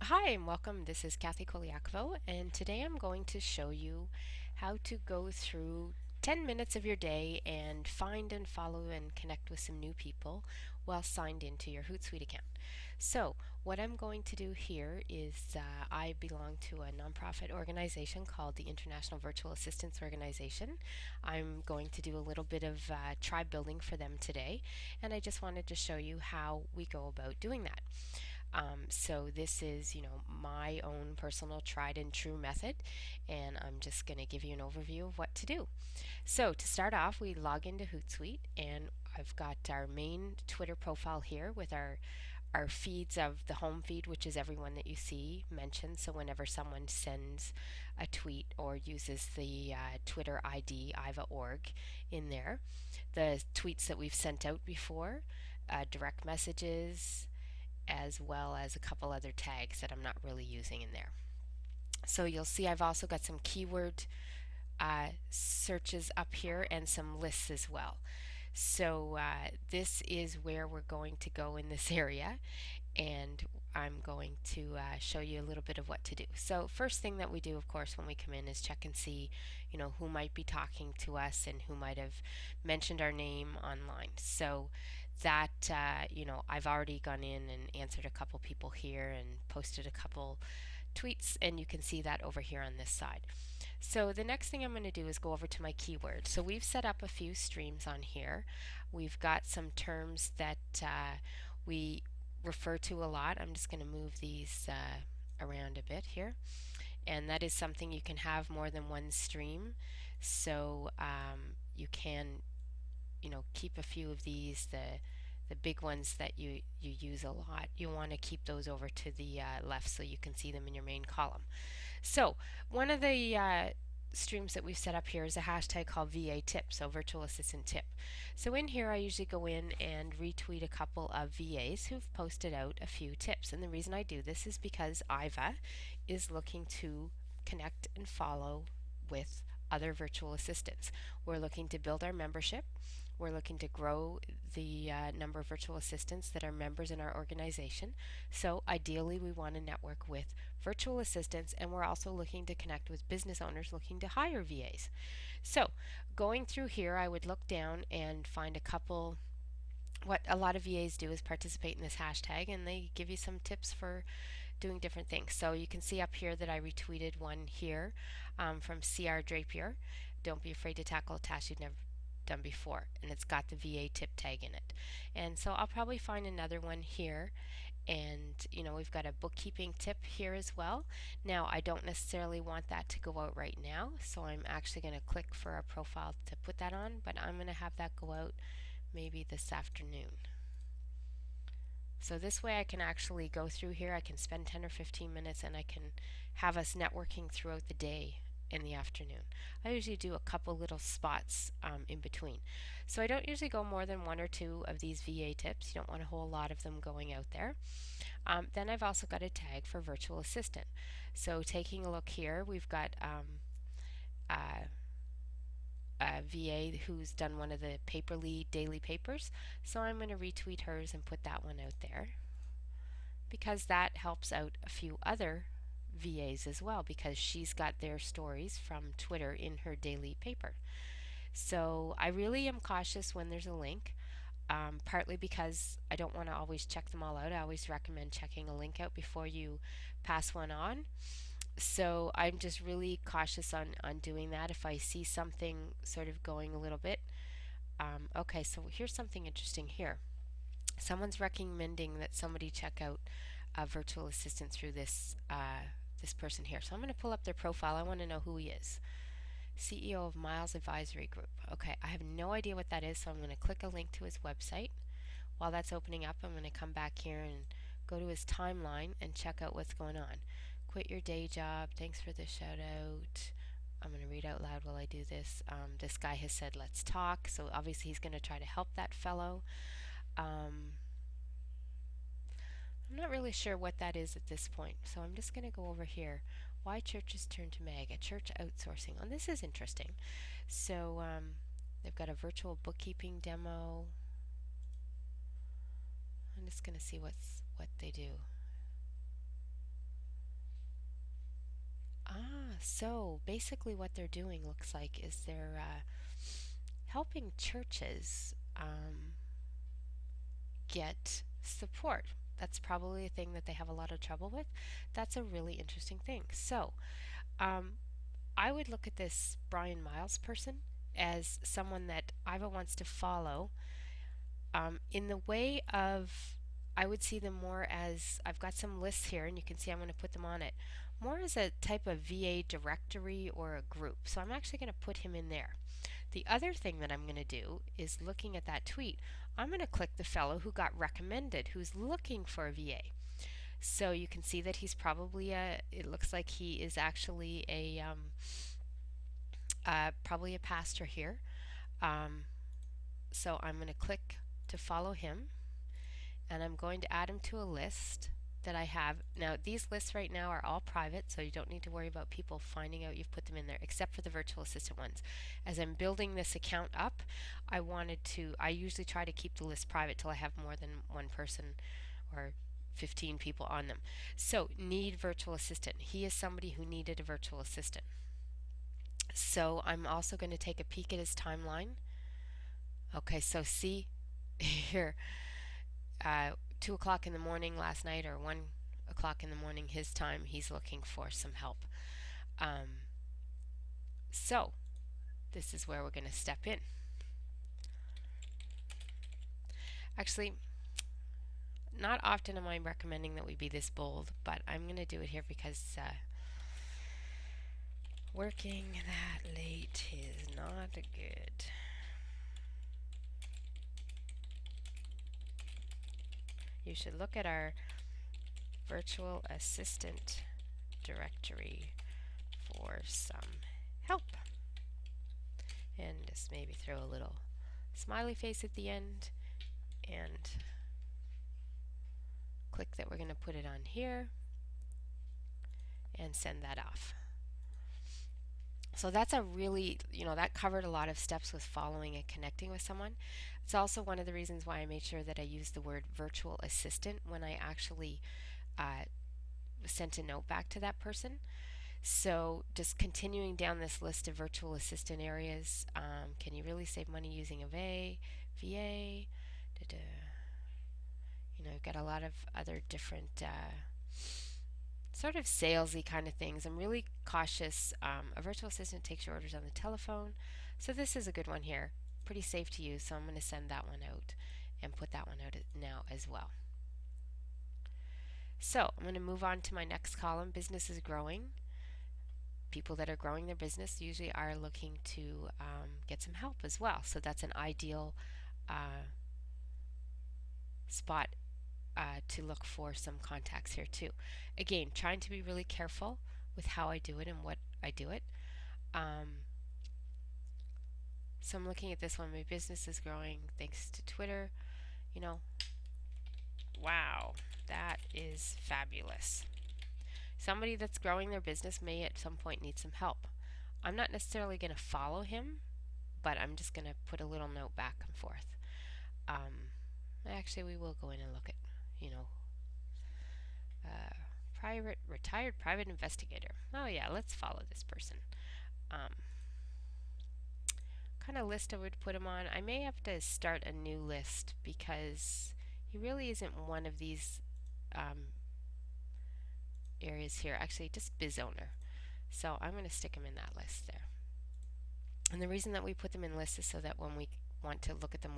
Hi and welcome. This is Kathy Koliakovo, and today I'm going to show you how to go through 10 minutes of your day and find and follow and connect with some new people while signed into your Hootsuite account. So, what I'm going to do here is I belong to a nonprofit organization called the International Virtual Assistance Organization. I'm going to do a little bit of tribe building for them today, and I just wanted to show you how we go about doing that. So this is, my own personal tried and true method, and I'm just going to give you an overview of what to do. So to start off, we log into Hootsuite, and I've got our main Twitter profile here with our feeds of the home feed, which is everyone that you see mentioned. So whenever someone sends a tweet or uses the Twitter ID IVA.org in there, the tweets that we've sent out before, direct messages, as well as a couple other tags that I'm not really using in there. So you'll see I've also got some keyword searches up here and some lists as well. So this is where we're going to go in this area, and I'm going to show you a little bit of what to do. So first thing that we do, of course, when we come in is check and see, who might be talking to us and who might have mentioned our name online. So that, I've already gone in and answered a couple people here and posted a couple tweets, and you can see that over here on this side. So the next thing I'm going to do is go over to my keyword. So we've set up a few streams on here. We've got some terms that we refer to a lot. I'm just going to move these around a bit here. And that is something you can have more than one stream. So you can, keep a few of these. The big ones that you use a lot, you want to keep those over to the left so you can see them in your main column. So one of the streams that we've set up here is a hashtag called VA tip, so virtual assistant tip. So in here I usually go in and retweet a couple of VAs who've posted out a few tips. And the reason I do this is because IVA is looking to connect and follow with other virtual assistants. We're looking to build our membership. We're looking to grow the number of virtual assistants that are members in our organization. So ideally we want to network with virtual assistants, and we're also looking to connect with business owners looking to hire VAs. So going through here, I would look down and find a couple. What a lot of VAs do is participate in this hashtag, and they give you some tips for doing different things. So you can see up here that I retweeted one here from CR Drapier. Don't be afraid to tackle a task you've never done before, and it's got the VA tip tag in it. And so I'll probably find another one here, and we've got a bookkeeping tip here as well. Now I don't necessarily want that to go out right now, so I'm actually going to click for a profile to put that on, but I'm going to have that go out maybe this afternoon. So this way I can actually go through here, I can spend 10 or 15 minutes, and I can have us networking throughout the day in the afternoon. I usually do a couple little spots in between. So I don't usually go more than one or two of these VA tips. You don't want a whole lot of them going out there. Then I've also got a tag for virtual assistant. So taking a look here, we've got uh, a VA who's done one of the Paperly daily papers. So I'm going to retweet hers and put that one out there, because that helps out a few other VAs as well, because she's got their stories from Twitter in her daily paper. So I really am cautious when there's a link, partly because I don't want to always check them all out. I always recommend checking a link out before you pass one on. So I'm just really cautious on doing that if I see something sort of going a little bit. Okay, so here's something interesting here. Someone's recommending that somebody check out a virtual assistant through this person here. So I'm going to pull up their profile. I want to know who he is. CEO of Miles Advisory Group. Okay, I have no idea what that is, so I'm going to click a link to his website. While that's opening up, I'm going to come back here and go to his timeline and check out what's going on. Quit your day job. Thanks for the shout out. I'm going to read out loud while I do this. This guy has said, let's talk. So obviously he's going to try to help that fellow. I'm not really sure what that is at this point, so I'm just going to go over here. Why churches turn to MAGA, church outsourcing. Oh, this is interesting. So they've got a virtual bookkeeping demo. I'm just going to see what they do. So basically, what they're doing looks like is they're helping churches get support. That's probably a thing that they have a lot of trouble with. That's a really interesting thing. So, um, I would look at this Brian Miles person as someone that Iva wants to follow in the way of, I would see them more as, I've got some lists here and you can see I'm going to put them on it, more as a type of VA directory or a group. So I'm actually going to put him in there. The other thing that I'm going to do is looking at that tweet, I'm going to click the fellow who got recommended, who's looking for a VA. So you can see that he's probably it looks like he is actually probably a pastor here. Um, so I'm going to click to follow him, and I'm going to add him to a list that I have. Now, these lists right now are all private, so you don't need to worry about people finding out you've put them in there, except for the virtual assistant ones. As I'm building this account up, I usually try to keep the list private till I have more than one person or 15 people on them. So, need virtual assistant. He is somebody who needed a virtual assistant. So, I'm also going to take a peek at his timeline. Okay, so see here, 2 o'clock in the morning last night, or 1 o'clock in the morning his time, he's looking for some help. So this is where we're going to step in. Actually, not often am I recommending that we be this bold, but I'm going to do it here because working that late is not good. You should look at our virtual assistant directory for some help. And just maybe throw a little smiley face at the end and click that we're going to put it on here and send that off. So that's a really, that covered a lot of steps with following and connecting with someone. It's also one of the reasons why I made sure that I used the word virtual assistant when I actually sent a note back to that person. So just continuing down this list of virtual assistant areas, can you really save money using a VA? You've got a lot of other different sort of salesy kind of things. I'm really cautious. A virtual assistant takes your orders on the telephone. So this is a good one here. Pretty safe to use, so I'm going to send that one out and put that one out now as well. So I'm going to move on to my next column. Business is growing. People that are growing their business usually are looking to get some help as well. So that's an ideal spot to look for some contacts here too. Again, trying to be really careful with how I do it and what I do it. So I'm looking at this one. My business is growing thanks to Twitter. Wow, that is fabulous. Somebody that's growing their business may at some point need some help. I'm not necessarily going to follow him, but I'm just going to put a little note back and forth. Actually, we will go in and look at, retired private investigator. Oh yeah, let's follow this person. Kind of list I would put him on. I may have to start a new list because he really isn't one of these areas here. Actually, just biz owner. So I'm going to stick him in that list there. And the reason that we put them in lists is so that when we want to look at them,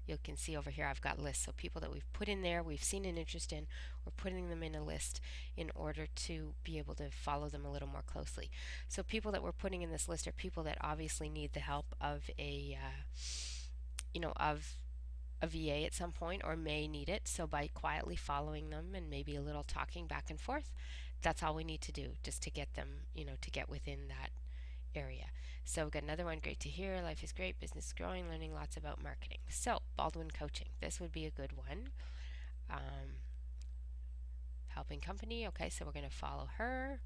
you can see over here I've got lists. So people that we've put in there, we've seen an interest in, we're putting them in a list in order to be able to follow them a little more closely. So people that we're putting in this list are people that obviously need the help of a VA at some point, or may need it. So by quietly following them and maybe a little talking back and forth, that's all we need to do just to get them, to get within that area. So we've got another one. Great to hear. Life is great. Business is growing. Learning lots about marketing. So Baldwin Coaching. This would be a good one. Helping company. Okay, so we're going to follow her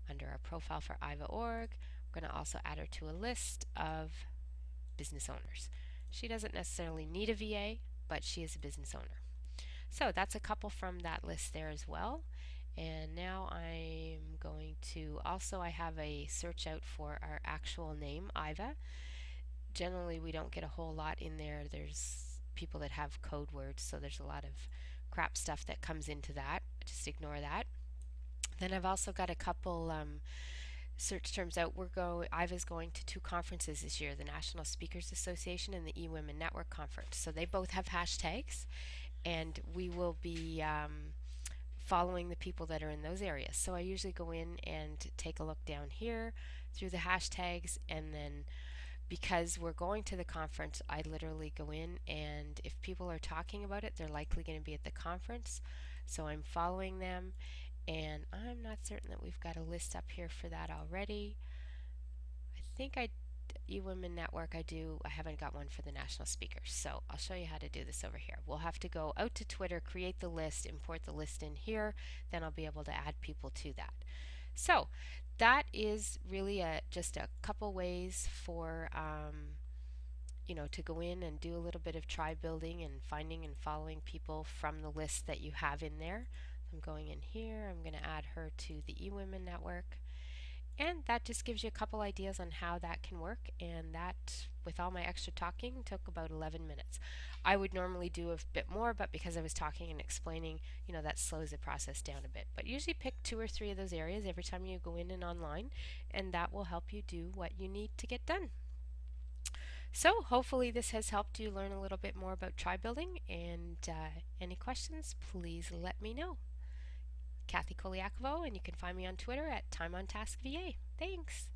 under our profile for Iva.org. We're going to also add her to a list of business owners. She doesn't necessarily need a VA, but she is a business owner. So that's a couple from that list there as well. And now I'm going to also, I have a search out for our actual name, Iva. Generally, we don't get a whole lot in there. There's people that have code words, so there's a lot of crap stuff that comes into that. Just ignore that. Then I've also got a couple search terms out. Iva's going to two conferences this year, the National Speakers Association and the eWomen Network Conference. So they both have hashtags, and we will be following the people that are in those areas. So I usually go in and take a look down here through the hashtags, and then because we're going to the conference, I literally go in, and if people are talking about it, they're likely going to be at the conference. So I'm following them, and I'm not certain that we've got a list up here for that already. I think eWomen Network I do. I haven't got one for the national speakers, so I'll show you how to do this over here. We'll have to go out to Twitter, create the list, import the list in here, then I'll be able to add people to that. So that is really just a couple ways for to go in and do a little bit of tribe building and finding and following people from the list that you have in there. I'm going in here, I'm going to add her to the eWomen Network. And that just gives you a couple ideas on how that can work, and that, with all my extra talking, took about 11 minutes. I would normally do a bit more, but because I was talking and explaining, that slows the process down a bit. But usually pick 2 or 3 of those areas every time you go in and online, and that will help you do what you need to get done. So hopefully this has helped you learn a little bit more about tribe building, and any questions, please let me know. Kathy Koliakovo, and you can find me on Twitter at TimeOnTaskVA. Thanks.